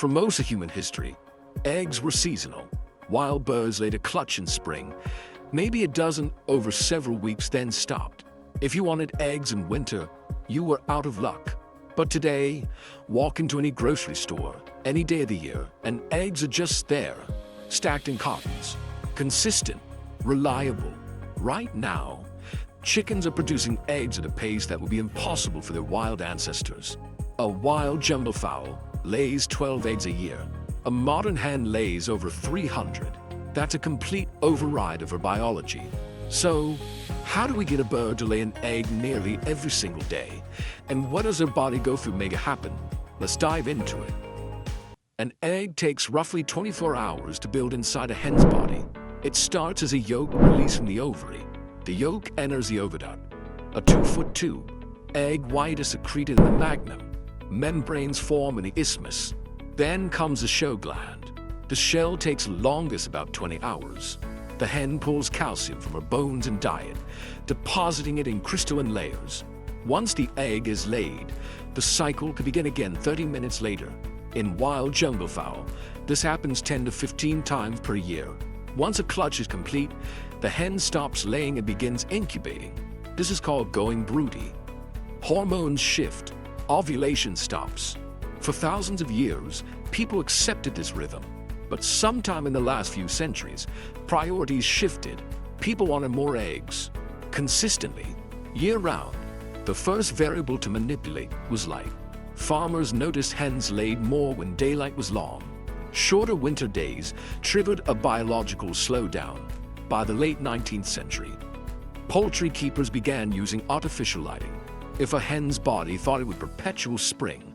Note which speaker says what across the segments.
Speaker 1: For most of human history, eggs were seasonal. Wild birds laid a clutch in spring, maybe a dozen over several weeks, then stopped. If you wanted eggs in winter, you were out of luck. But today, walk into any grocery store, any day of the year, and eggs are just there, stacked in cartons. Consistent, reliable. Right now, chickens are producing eggs at a pace that would be impossible for their wild ancestors. A wild jumbo fowl lays 12 eggs a year. A modern hen lays over 300. That's a complete override of her biology. So, how do we get a bird to lay an egg nearly every single day? And what does her body go through to make it happen? Let's dive into it. An egg takes roughly 24 hours to build inside a hen's body. It starts as a yolk released from the ovary. The yolk enters the oviduct, a 2-foot tube. Egg white is secreted in the magnum. Membranes form in the isthmus. Then comes the shell gland. The shell takes longest, about 20 hours. The hen pulls calcium from her bones and diet, depositing it in crystalline layers. Once the egg is laid, the cycle can begin again 30 minutes later. In wild jumbo fowl, this happens 10 to 15 times per year. Once a clutch is complete, the hen stops laying and begins incubating. This is called going broody. Hormones shift. Ovulation stops. For thousands of years, people accepted this rhythm. But sometime in the last few centuries, priorities shifted. People wanted more eggs, consistently, year-round. The first variable to manipulate was light. Farmers noticed hens laid more when daylight was long. Shorter winter days triggered a biological slowdown. By the late 19th century, poultry keepers began using artificial lighting. If a hen's body thought it would perpetual spring,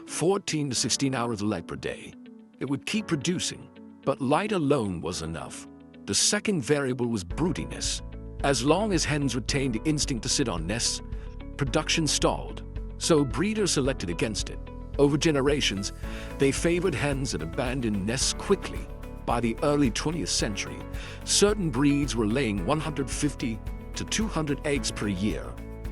Speaker 1: 14 to 16 hours of light per day, it would keep producing, but light alone was enough. The second variable was broodiness. As long as hens retained the instinct to sit on nests, production stalled, so breeders selected against it. Over generations, they favored hens that abandoned nests quickly. By the early 20th century, certain breeds were laying 150 to 200 eggs per year.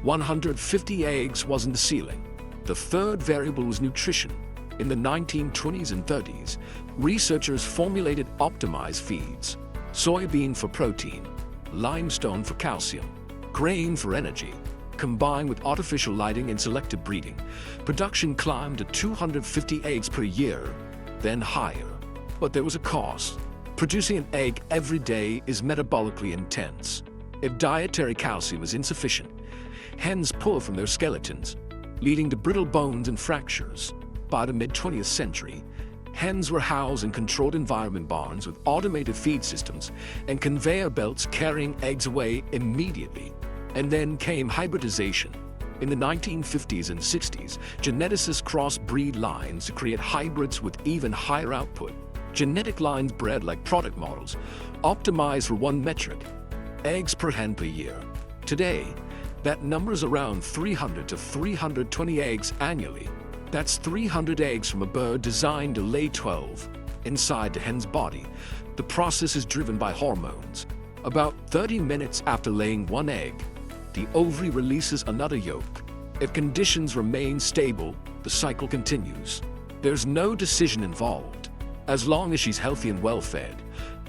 Speaker 1: 150 eggs wasn't the ceiling. The third variable was nutrition. In the 1920s and 30s, researchers formulated optimized feeds: soybean for protein, limestone for calcium, grain for energy. Combined with artificial lighting and selective breeding, production climbed to 250 eggs per year, then higher. But there was a cost. Producing an egg every day is metabolically intense. If dietary calcium is insufficient, hens pull from their skeletons, leading to brittle bones and fractures. By the mid-20th century, hens were housed in controlled environment barns with automated feed systems and conveyor belts carrying eggs away immediately. And then came hybridization. In the 1950s and 60s, geneticists crossed breed lines to create hybrids with even higher output. Genetic lines bred like product models, optimized for one metric: eggs per hen per year. Today, that number is around 300 to 320 eggs annually. That's 300 eggs from a bird designed to lay 12. Inside the hen's body, the process is driven by hormones. About 30 minutes after laying one egg, the ovary releases another yolk. If conditions remain stable, the cycle continues. There's no decision involved. As long as she's healthy and well-fed,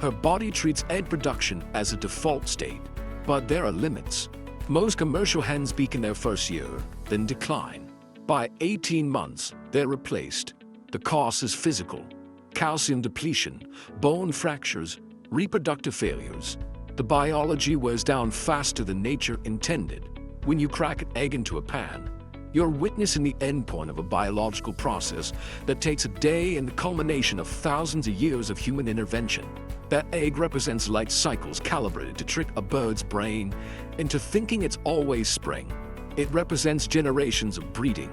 Speaker 1: her body treats egg production as a default state. But there are limits. Most commercial hens peak in their first year, then decline. By 18 months, they're replaced. The cost is physical: calcium depletion, bone fractures, reproductive failures. The biology wears down faster than nature intended. When you crack an egg into a pan, you're witnessing the endpoint of a biological process that takes a day and the culmination of thousands of years of human intervention. That egg represents light cycles calibrated to trick a bird's brain into thinking it's always spring. It represents generations of breeding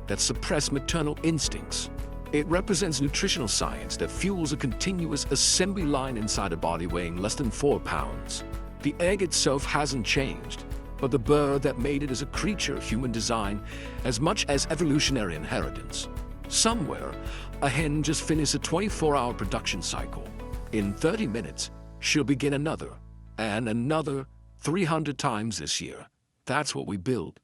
Speaker 1: that suppress maternal instincts. It represents nutritional science that fuels a continuous assembly line inside a body weighing less than 4 pounds. The egg itself hasn't changed, but the bird that made it is a creature of human design as much as evolutionary inheritance. Somewhere, a hen just finished a 24-hour production cycle. In 30 minutes, she'll begin another, and another 300 times this year. That's what we build.